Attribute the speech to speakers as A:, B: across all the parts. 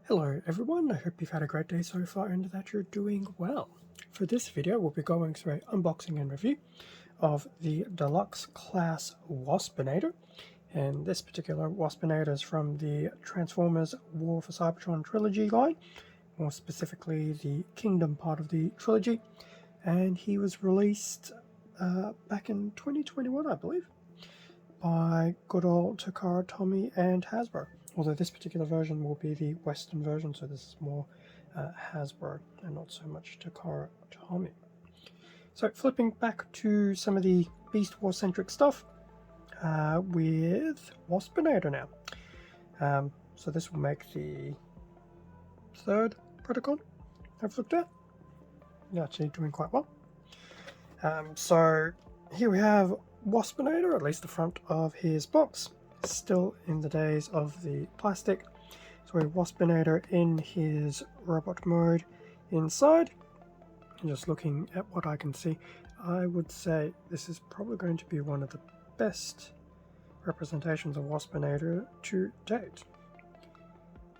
A: Hello everyone, I hope you've had a great day so far and that you're doing well. For this video we'll be going through an unboxing and review of the Deluxe class Waspinator, and this particular Waspinator is from the Transformers War for Cybertron Trilogy line, more specifically the Kingdom part of the trilogy, and he was released back in 2021 I believe by good old Takara Tomy and Hasbro. Although this particular version will be the Western version, so this is more Hasbro and not so much Takara Tomy. So flipping back to some of the Beast War centric stuff with Waspinator now. So this will make the third Predacon I've looked at. You're actually doing quite well. So here we have Waspinator, at least the front of his box, still in the days of the plastic. So a Waspinator in his robot mode inside. And just looking at what I can see, I would say this is probably going to be one of the best representations of Waspinator to date.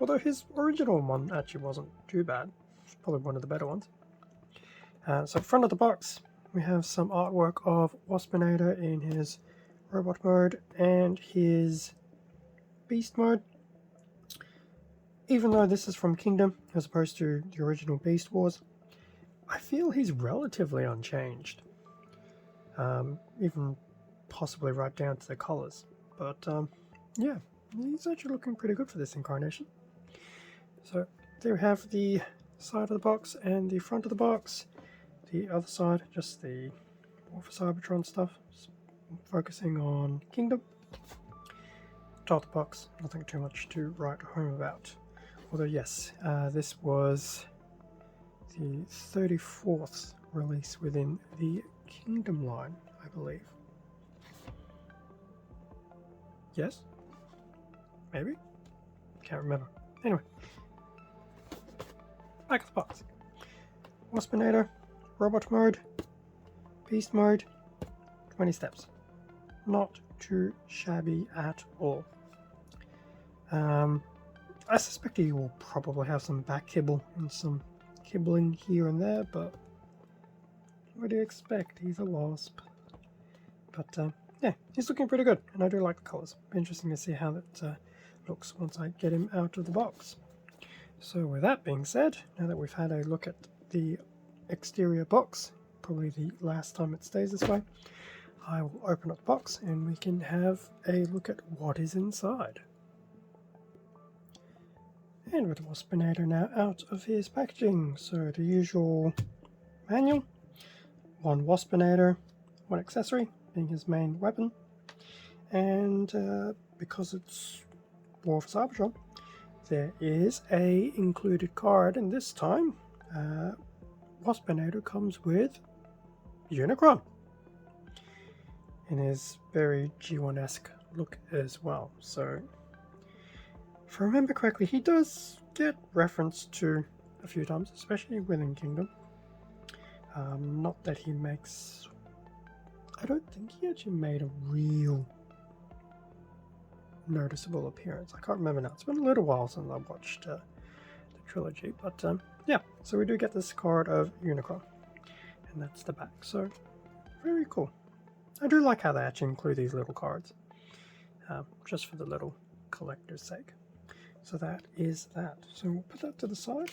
A: Although his original one actually wasn't too bad. It's probably one of the better ones. So front of the box, we have some artwork of Waspinator in his robot mode and his beast mode. Even though this is from Kingdom as opposed to the original Beast Wars, I feel he's relatively unchanged. Even possibly right down to the colours. But yeah, he's actually looking pretty good for this incarnation. So there we have the side of the box and the front of the box. The other side, just the War for Cybertron stuff, just focusing on Kingdom. Top of the box, nothing too much to write home about. Although yes, this was the 34th release within the Kingdom line, I believe. Yes? Maybe? Can't remember. Anyway. Back of the box. Waspinator, robot mode, beast mode, 20 steps. Not too shabby at all. I suspect he will probably have some back kibble and some kibbling here and there, but what do you expect? He's a wasp. But yeah, he's looking pretty good, and I do like the colours. Be interesting to see how that looks once I get him out of the box. So with that being said, now that we've had a look at the exterior box, probably the last time it stays this way, I will open up the box and we can have a look at what is inside. And with the Waspinator now out of his packaging, so the usual manual, one Waspinator, one accessory being his main weapon, and because it's War for Cybertron, there is a included card, and this time Waspinator comes with Unicron in his very G1-esque look as well. So if I remember correctly, he does get referenced to a few times, especially within Kingdom. Not that he makes... I don't think he actually made a real noticeable appearance. I can't remember now. It's been a little while since I watched the trilogy, but yeah, so we do get this card of Unicron, and that's the back. So very cool. I do like how they actually include these little cards, just for the little collector's sake. So that is that. So we'll put that to the side.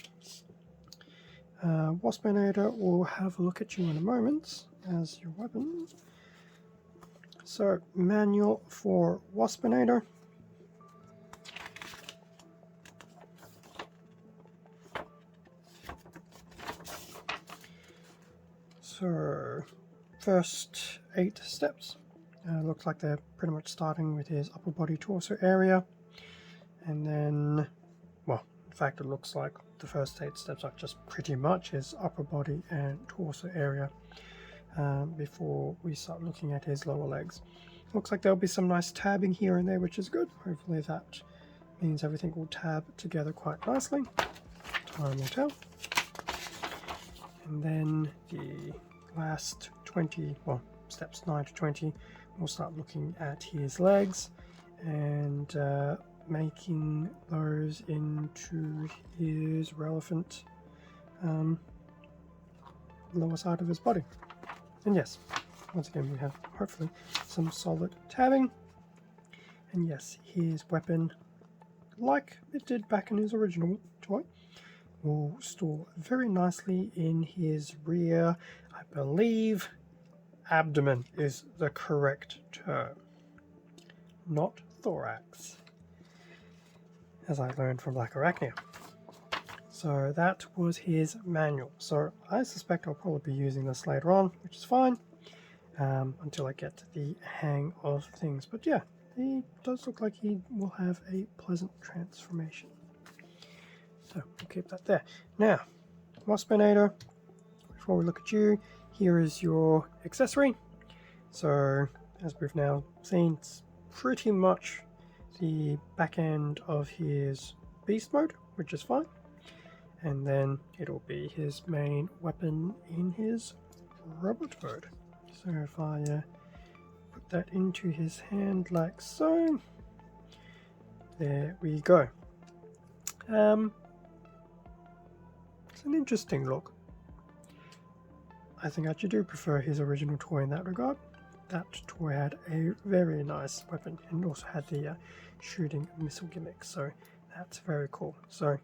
A: Waspinator will have a look at you in a moment as your weapon. So manual for Waspinator. So first 8 steps. Looks like they're pretty much starting with his upper body torso area, and then, well, in fact it looks like the first 8 steps are just pretty much his upper body and torso area before we start looking at his lower legs. Looks like there'll be some nice tabbing here and there, which is good. Hopefully that means everything will tab together quite nicely. Time will tell. And then the last 20, well, steps 9 to 20, we'll start looking at his legs, and making those into his relevant lower side of his body. And yes, once again we have hopefully some solid tabbing. And yes, his weapon, like it did back in his original toy, will store very nicely in his rear. I believe abdomen is the correct term, not thorax, as I learned from Black Arachnia. So that was his manual. So I suspect I'll probably be using this later on, which is fine, until I get the hang of things. But yeah, he does look like he will have a pleasant transformation. So we'll keep that there. Now, Waspinator, before we look at you, here is your accessory. So as we've now seen, it's pretty much the back end of his beast mode, which is fine. And then it'll be his main weapon in his robot mode. So if I put that into his hand like so, there we go. It's an interesting look. I think I actually do prefer his original toy in that regard. That toy had a very nice weapon and also had the shooting missile gimmick, so that's very cool. So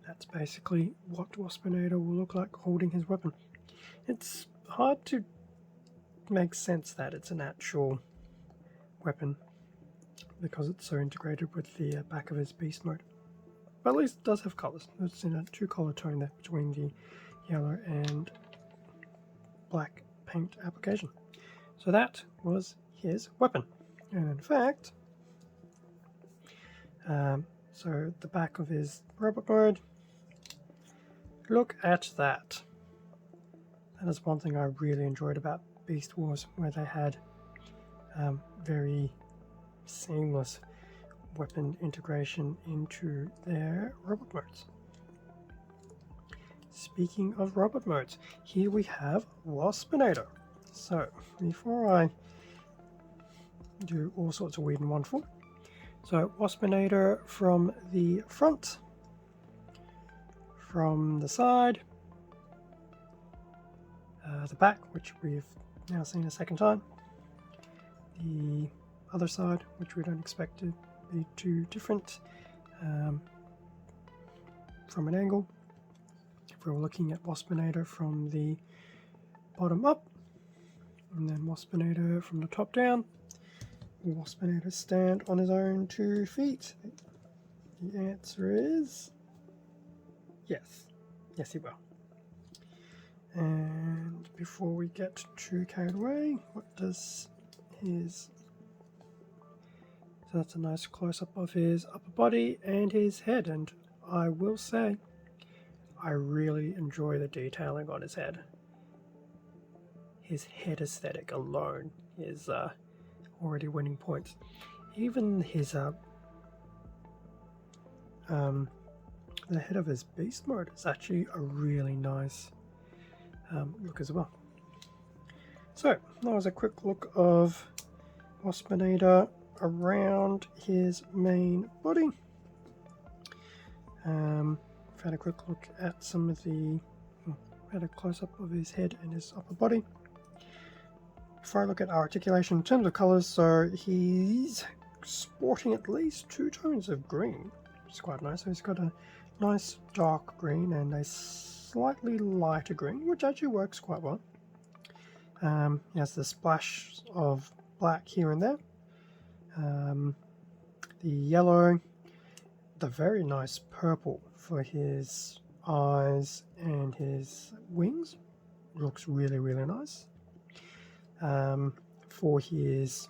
A: that's basically what Waspinator will look like holding his weapon. It's hard to make sense that it's an actual weapon because it's so integrated with the back of his beast mode. But at least it does have colours. It's in a 2-colour tone there between the yellow and black paint application. So that was his weapon. And in fact, so the back of his robot mode, look at that. That is one thing I really enjoyed about Beast Wars, where they had very seamless weapon integration into their robot modes. Speaking of robot modes, here we have Waspinator. So before I do all sorts of weird and wonderful, so Waspinator from the front, from the side, the back, which we've now seen a second time, the other side, which we don't expect to be too different from an angle. If we were looking at Waspinator from the bottom up, and then Waspinator from the top down, will Waspinator stand on his own 2 feet? The answer is yes. Yes, he will. And before we get too carried away, what does his... So that's a nice close-up of his upper body and his head, and I will say I really enjoy the detailing on his head. His head aesthetic alone is already winning points. Even his the head of his beast mode is actually a really nice look as well. So that was a quick look of Waspinator around his main body. I've had a quick look at some of the had a close-up of his head and his upper body. Before I look at our articulation in terms of colours, so he's sporting at least 2 tones of green, which is quite nice. So he's got a nice dark green and a slightly lighter green, which actually works quite well. He has the splash of black here and there. The yellow, the very nice purple for his eyes and his wings. Looks really, really nice. For his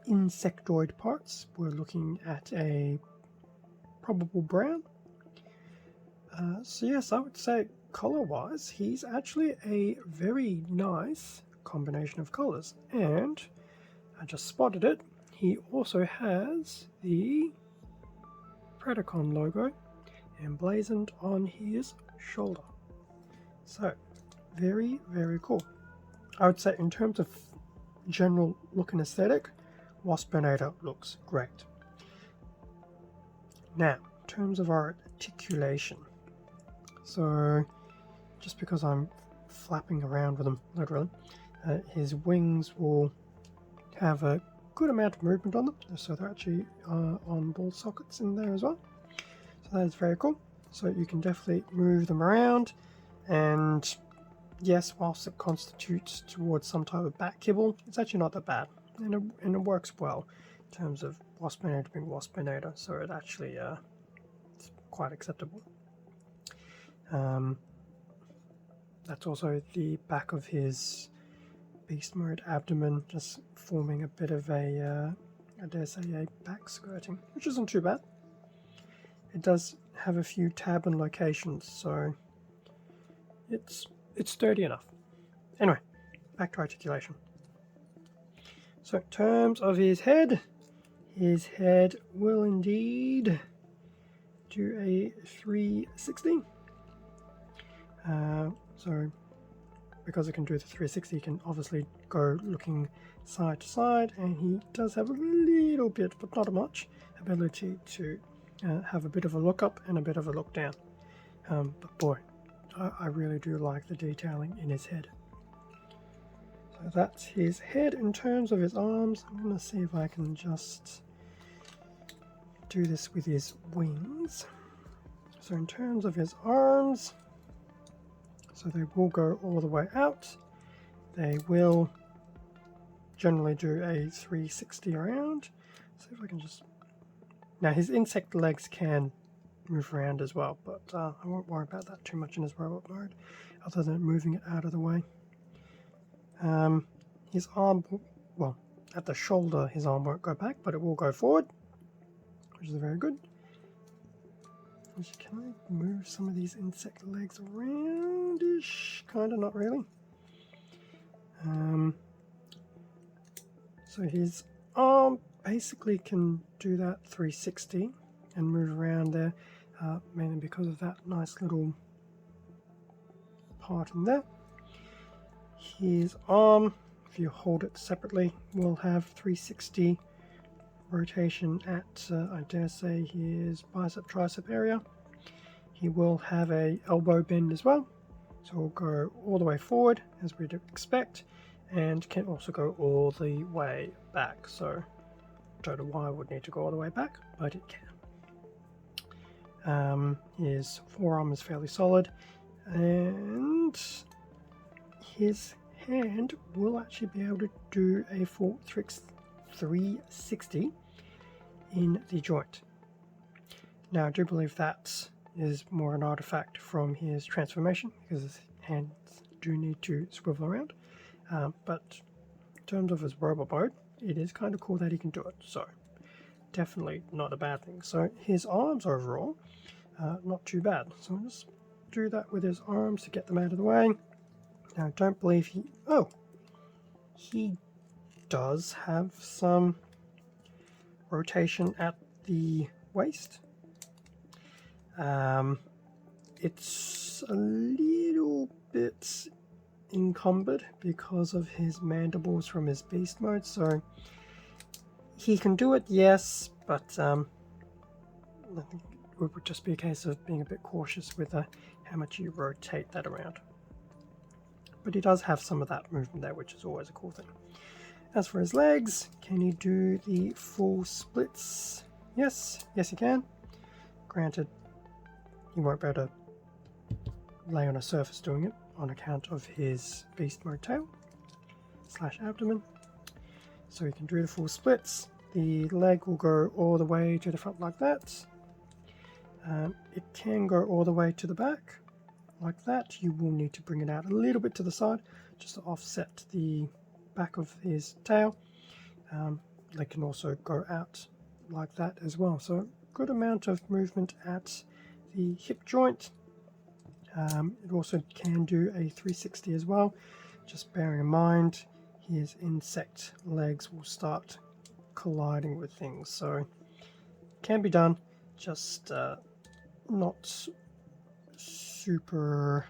A: insectoid parts, we're looking at a probable brown. So yes, I would say color-wise, he's actually a very nice combination of colors. And I just spotted it. He also has the Predacon logo emblazoned on his shoulder. So, very, very cool. I would say in terms of general look and aesthetic, Waspinator looks great. Now, in terms of our articulation, so just because I'm flapping around with them, literally, his wings will have a good amount of movement on them, so they're actually on ball sockets in there as well. So that is very cool. So you can definitely move them around, and yes, whilst it constitutes towards some type of back kibble, it's actually not that bad, and it works well in terms of Waspinator being Waspinator, so it actually it's quite acceptable. That's also the back of his beast mode abdomen, just forming a bit of a, I dare say, a back skirting, which isn't too bad. It does have a few tab and locations, so it's sturdy enough. Anyway, back to articulation. So in terms of his head will indeed do a 360. So because it can do the 360, it can obviously go looking side to side, and he does have a little bit, but not much, ability to have a bit of a look up and a bit of a look down. But boy, I really do like the detailing in his head. So that's his head. In terms of his arms, I'm going to see if I can just do this with his wings. So in terms of his arms, so they will go all the way out. They will generally do a 360 around. See if I can just... Now his insect legs can move around as well, but I won't worry about that too much in his robot mode, other than moving it out of the way. His arm, well, at the shoulder his arm won't go back, but it will go forward, which is very good. Can I move some of these insect legs around-ish? Kind of, not really. So his arm basically can do that 360 and move around there, mainly because of that nice little part in there. His arm, if you hold it separately, will have 360 rotation at, I dare say, his bicep tricep area. He will have a elbow bend as well, so he'll go all the way forward as we'd expect, and can also go all the way back. So don't know why I would need to go all the way back, but it can. His forearm is fairly solid, and his hand will actually be able to do a full 360 in the joint. Now I do believe that is more an artifact from his transformation, because his hands do need to swivel around, but in terms of his robot mode, it is kind of cool that he can do it, so definitely not a bad thing. So his arms overall, not too bad, so I'll just do that with his arms to get them out of the way. Now I don't believe he does have some rotation at the waist. It's a little bit encumbered because of his mandibles from his beast mode, so he can do it, yes, but I think it would just be a case of being a bit cautious with how much you rotate that around. But he does have some of that movement there, which is always a cool thing. As for his legs, can he do the full splits? Yes, he can. Granted, he won't be able to lay on a surface doing it on account of his beast mode tail / abdomen. So he can do the full splits. The leg will go all the way to the front like that. It can go all the way to the back like that. You will need to bring it out a little bit to the side just to offset the back of his tail. They can also go out like that as well, so good amount of movement at the hip joint. It also can do a 360 as well, just bearing in mind his insect legs will start colliding with things, so can be done, just not super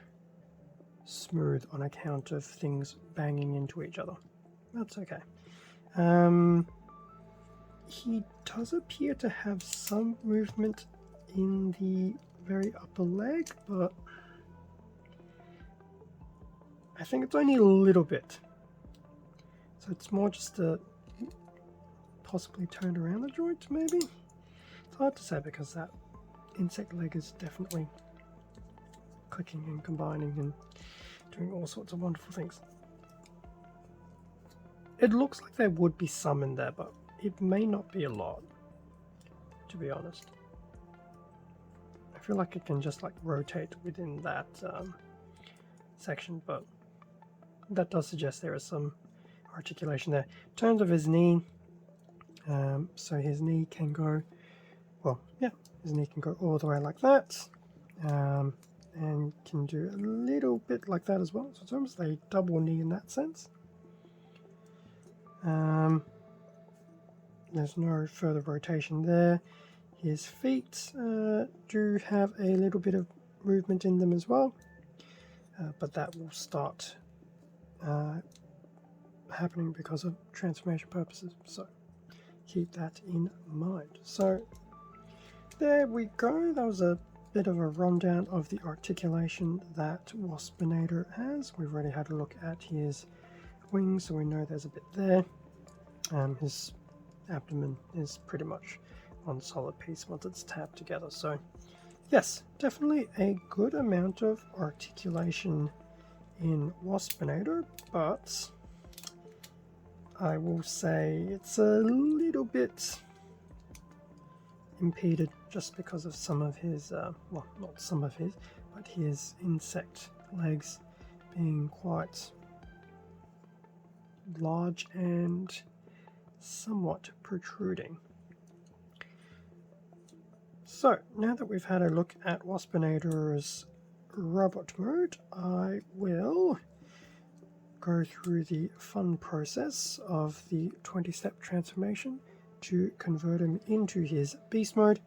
A: smooth on account of things banging into each other. That's okay. He does appear to have some movement in the very upper leg, but I think it's only a little bit. So it's more just a possibly turned around the joint, maybe? It's hard to say because that insect leg is definitely clicking and combining and doing all sorts of wonderful things. It looks like there would be some in there, but it may not be a lot, to be honest. I feel like it can just like rotate within that section, but that does suggest there is some articulation there. In terms of his knee, so his knee can go, well, yeah, his knee can go all the way like that, and can do a little bit like that as well. So it's almost a double knee in that sense. There's no further rotation there. His feet do have a little bit of movement in them as well, but that will start happening because of transformation purposes, so keep that in mind. So there we go. That was a bit of a rundown of the articulation that Waspinator has. We've already had a look at his wings, so we know there's a bit there. His abdomen is pretty much one solid piece once it's tabbed together. So yes, definitely a good amount of articulation in Waspinator, but I will say it's a little bit impeded just because of some of his, well, not some of his, but his insect legs being quite large and somewhat protruding. So now that we've had a look at Waspinator's robot mode, I will go through the fun process of the 20-step transformation to convert him into his beast mode.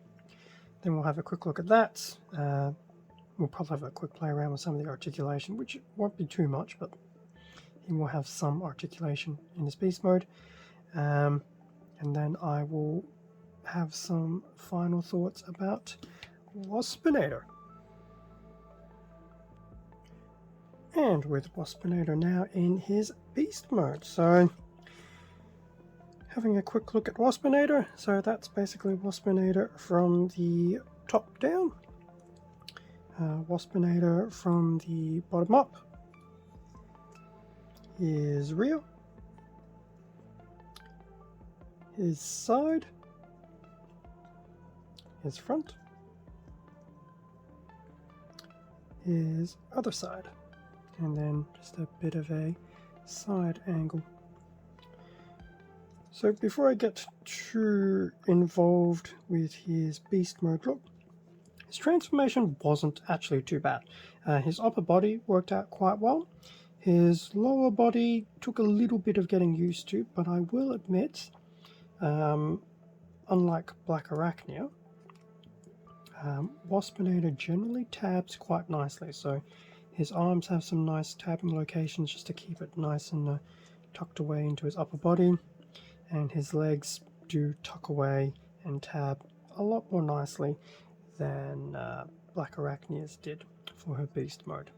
A: Then we'll have a quick look at that. We'll probably have a quick play around with some of the articulation, which won't be too much, but he will have some articulation in his beast mode. And then I will have some final thoughts about Waspinator. And with Waspinator now in his beast mode, so having a quick look at Waspinator, so that's basically Waspinator from the top down, Waspinator from the bottom up, his rear, his side, his front, his other side, and then just a bit of a side angle. So before I get too involved with his beast mode look, his transformation wasn't actually too bad. His upper body worked out quite well. His lower body took a little bit of getting used to, but I will admit, unlike Black Arachnia, Waspinator generally tabs quite nicely, so his arms have some nice tabbing locations just to keep it nice and tucked away into his upper body, and his legs do tuck away and tab a lot more nicely than Black Arachnia's did for her beast mode.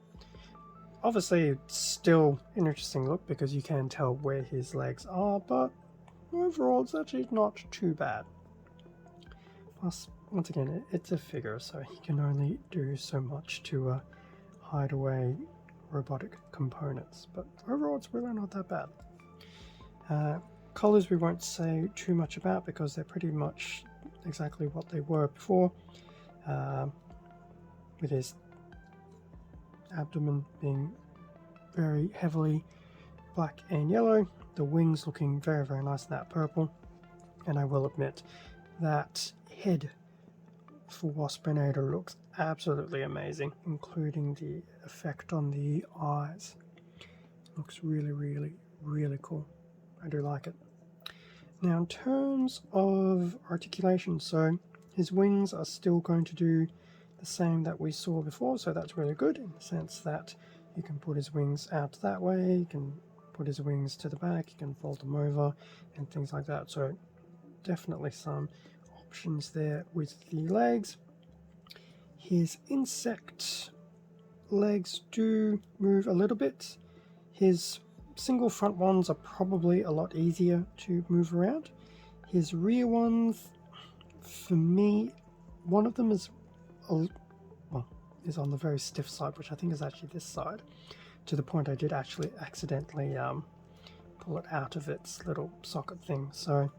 A: Obviously it's still an interesting look because you can tell where his legs are, but overall it's actually not too bad. Plus, once again, it's a figure, so he can only do so much to hide away robotic components, but overall it's really not that bad. Colors we won't say too much about because they're pretty much exactly what they were before, with his abdomen being very heavily black and yellow, the wings looking very, very nice in that purple, and I will admit that head for Waspinator looks absolutely amazing, including the effect on the eyes. Looks really, really, really cool. I do like it. Now in terms of articulation, so his wings are still going to do the same that we saw before, so that's really good in the sense that you can put his wings out that way, you can put his wings to the back, you can fold them over and things like that, so definitely some options there with the legs. his insect legs do move a little bit. His single front ones are probably a lot easier to move around. His rear ones, for me, one of them is is on the very stiff side, which I think is actually this side, to the point I did actually accidentally pull it out of its little socket thing. So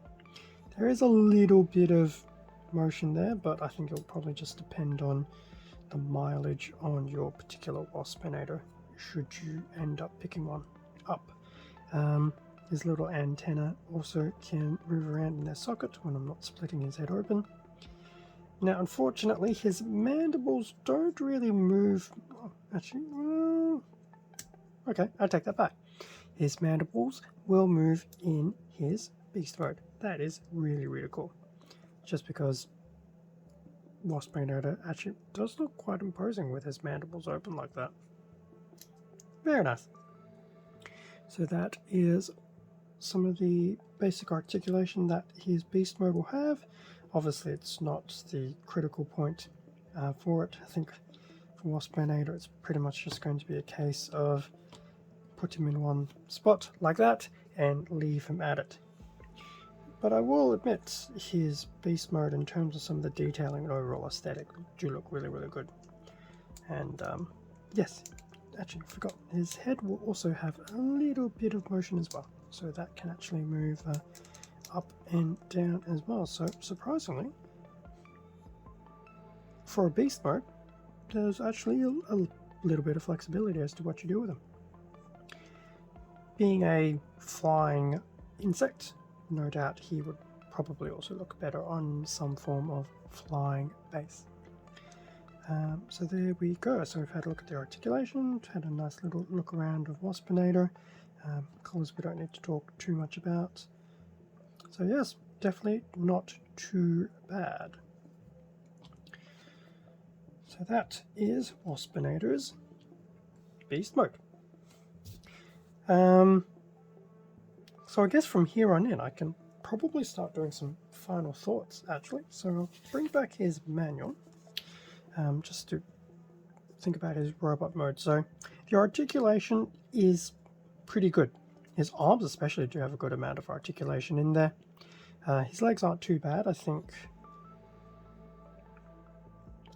A: there is a little bit of motion there, but I think it'll probably just depend on the mileage on your particular Waspinator, should you end up picking one up. His little antenna also can move around in their socket when I'm not splitting his head open. Now, unfortunately, his mandibles don't really move. Actually, okay, I take that back. His mandibles will move in his beast mode. That is really, really cool. Just because Waspinator actually does look quite imposing with his mandibles open like that. Very nice. So that is some of the basic articulation that his beast mode will have. Obviously, it's not the critical point for it. I think for Waspinator, it's pretty much just going to be a case of put him in one spot like that and leave him at it. But I will admit, his beast mode, in terms of some of the detailing and overall aesthetic, do look really, really good. And yes, actually forgot, his head will also have a little bit of motion as well, so that can actually move up and down as well. So surprisingly, for a beast mode, there's actually a little bit of flexibility as to what you do with them. Being a flying insect, no doubt he would probably also look better on some form of flying base. So there we go. So we've had a look at the articulation, had a nice little look around of Waspinator. Colours we don't need to talk too much about. So yes, definitely not too bad. So that is Waspinator's beast mode. So I guess from here on in I can probably start doing some final thoughts actually. So I'll bring back his manual just to think about his robot mode. So the articulation is pretty good. His arms especially do have a good amount of articulation in there. His legs aren't too bad. I think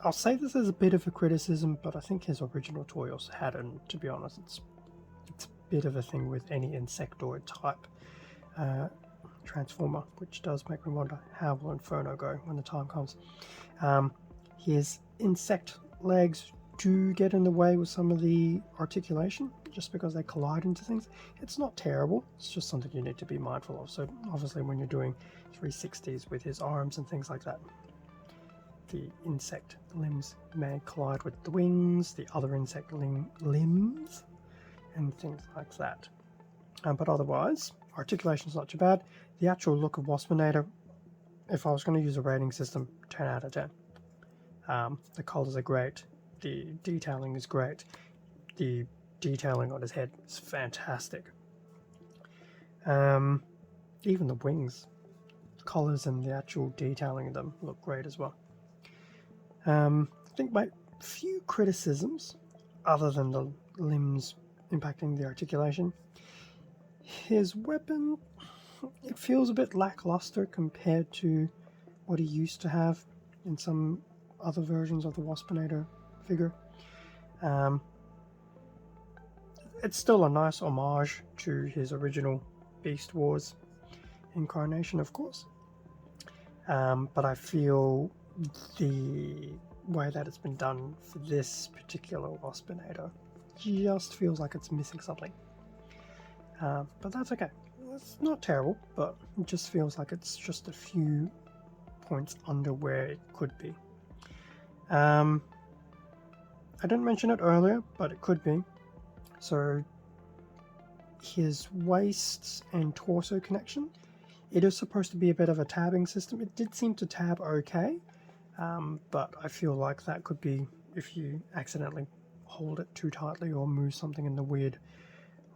A: I'll say this as a bit of a criticism, but I think his original toy also had it, and to be honest, it's a bit of a thing with any insectoid type transformer, which does make me wonder how will Inferno go when the time comes. His insect legs do get in the way with some of the articulation, just because they collide into things. It's not terrible, it's just something you need to be mindful of. So obviously when you're doing 360s with his arms and things like that, the insect limbs may collide with the wings, the other insect limbs, and things like that. But otherwise, articulation's not too bad. The actual look of Waspinator, if I was going to use a rating system, 10 out of 10. The colours are great, the detailing is great, the detailing on his head is fantastic. Even the wings, colours and the actual detailing of them look great as well. I think my few criticisms, other than the limbs impacting the articulation, his weapon, it feels a bit lackluster compared to what he used to have in some other versions of the Waspinator figure. It's still a nice homage to his original Beast Wars incarnation, of course, but I feel the way that it's been done for this particular Waspinator just feels like it's missing something. But that's okay. It's not terrible, but it just feels like it's just a few points under where it could be. I didn't mention it earlier, but it could be. So his waist and torso connection, it is supposed to be a bit of a tabbing system. It did seem to tab okay, but I feel like that could be if you accidentally hold it too tightly or move something in the weird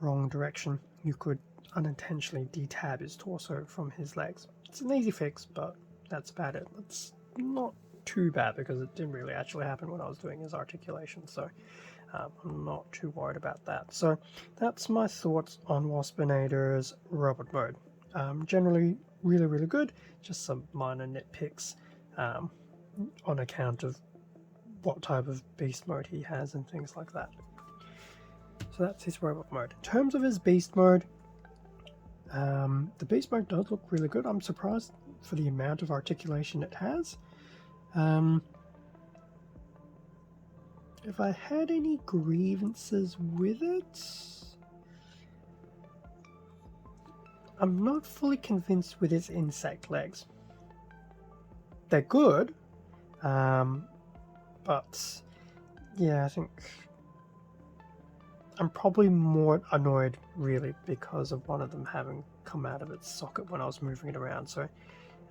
A: wrong direction, you could unintentionally detab his torso from his legs. It's an easy fix, but that's about it. It's not too bad because it didn't really actually happen when I was doing his articulation, so I'm not too worried about that. So that's my thoughts on Waspinator's robot mode. Generally really, really good, just some minor nitpicks on account of what type of beast mode he has and things like that. So that's his robot mode. In terms of his beast mode, the beast mode does look really good. I'm surprised for the amount of articulation it has. If I had any grievances with it, I'm not fully convinced with its insect legs. They're good, but yeah, I think I'm probably more annoyed really because of one of them having come out of its socket when I was moving it around, so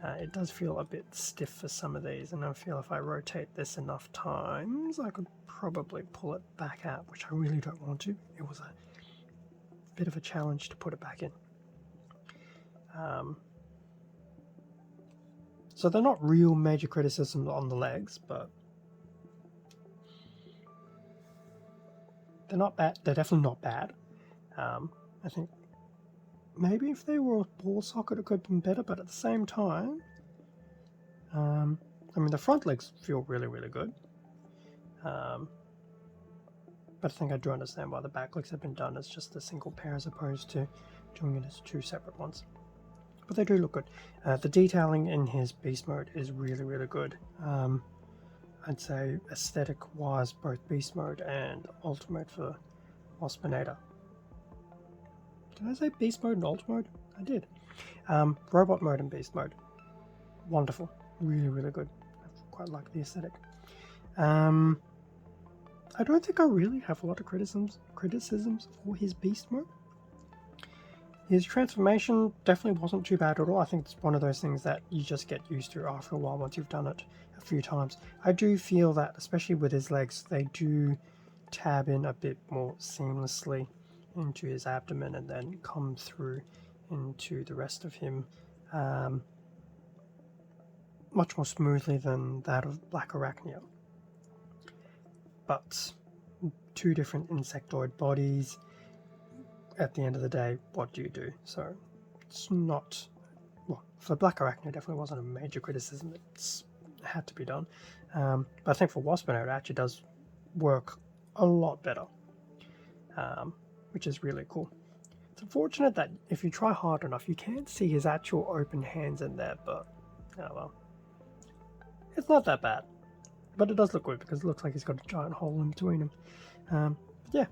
A: it does feel a bit stiff for some of these, and I feel if I rotate this enough times I could probably pull it back out, which I really don't want to. It was a bit of a challenge to put it back in. So they're not real major criticisms on the legs, but they're not bad. They're definitely not bad. I think maybe if they were a ball socket it could have been better, but at the same time, I mean the front legs feel really, really good. But I think I do understand why the back legs have been done as just a single pair as opposed to doing it as two separate ones. But they do look good. The detailing in his beast mode is really, really good. I'd say aesthetic wise, both beast mode and ultimate for Waspinator. Did I say beast mode and ultimate mode? I did. Robot mode and beast mode. Wonderful. Really, really good. I quite like the aesthetic. I don't think I really have a lot of criticisms for his beast mode. His transformation definitely wasn't too bad at all. I think it's one of those things that you just get used to after a while once you've done it a few times. I do feel that, especially with his legs, they do tab in a bit more seamlessly into his abdomen and then come through into the rest of him much more smoothly than that of Black Arachnia. But two different insectoid bodies, at the end of the day, what do you do? So it's not, well, for Black Arachnia it definitely wasn't a major criticism. It's had to be done. But I think for Waspinator it actually does work a lot better, which is really cool. It's unfortunate that if you try hard enough you can't see his actual open hands in there, but oh well. It's not that bad. But it does look good because it looks like he's got a giant hole in between him. Yeah,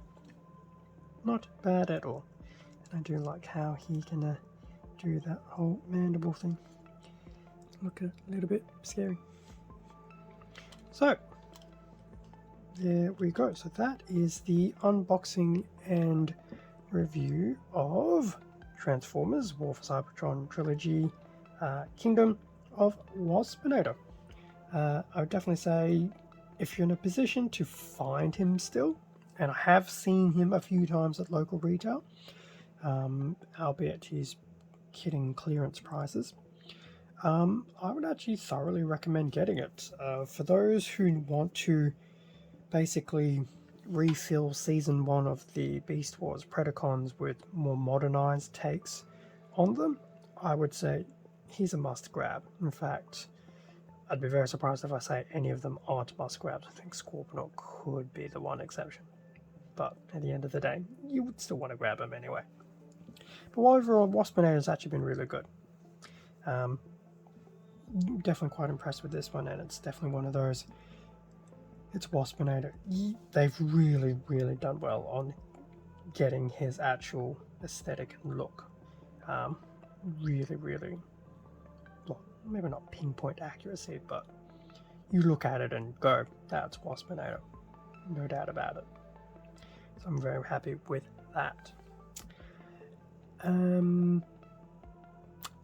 A: not bad at all. And I do like how he can do that whole mandible thing. Look a little bit scary. So, there we go. So that is the unboxing and review of Transformers War for Cybertron Trilogy Kingdom of Waspinator. I would definitely say if you're in a position to find him still, and I have seen him a few times at local retail, albeit he's hitting clearance prices, I would actually thoroughly recommend getting it. For those who want to basically refill Season 1 of the Beast Wars Predacons with more modernized takes on them, I would say he's a must grab. In fact, I'd be very surprised if I say any of them aren't must grabs. I think Scorponok could be the one exception. But at the end of the day, you would still want to grab him anyway. But overall, Waspinator has actually been really good. Definitely quite impressed with this one, and it's definitely one of those. It's Waspinator. They've really, really done well on getting his actual aesthetic and look. Really, really, well, maybe not pinpoint accuracy, but you look at it and go, that's Waspinator. No doubt about it. So I'm very happy with that.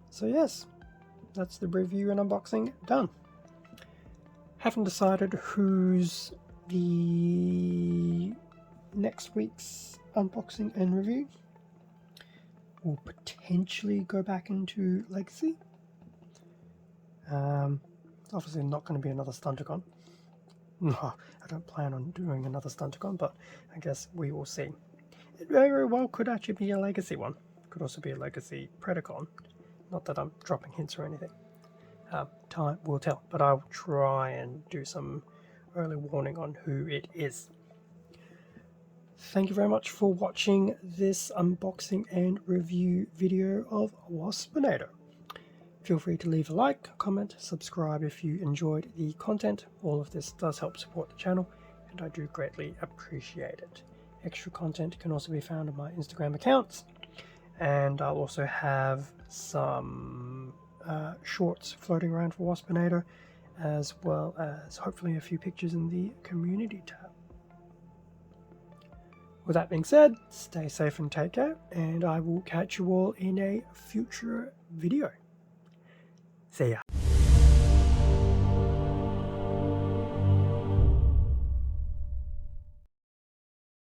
A: So yes, that's the review and unboxing done. Haven't decided who's the next week's unboxing and review. We'll potentially go back into Legacy. I obviously not going to be another Stunticon. No, I don't plan on doing another Stunticon, but I guess we will see. It very well could actually be a Legacy one. Could also be a Legacy Predacon. Not that I'm dropping hints or anything. Time will tell, but I'll try and do some early warning on who it is. Thank you very much for watching this unboxing and review video of Waspinator. Feel free to leave a like, comment, subscribe if you enjoyed the content. All of this does help support the channel, and I do greatly appreciate it. Extra content can also be found on my Instagram accounts, and I'll also have some shorts floating around for Waspinator, as well as hopefully a few pictures in the community tab. With that being said, stay safe and take care, and I will catch you all in a future video. See ya.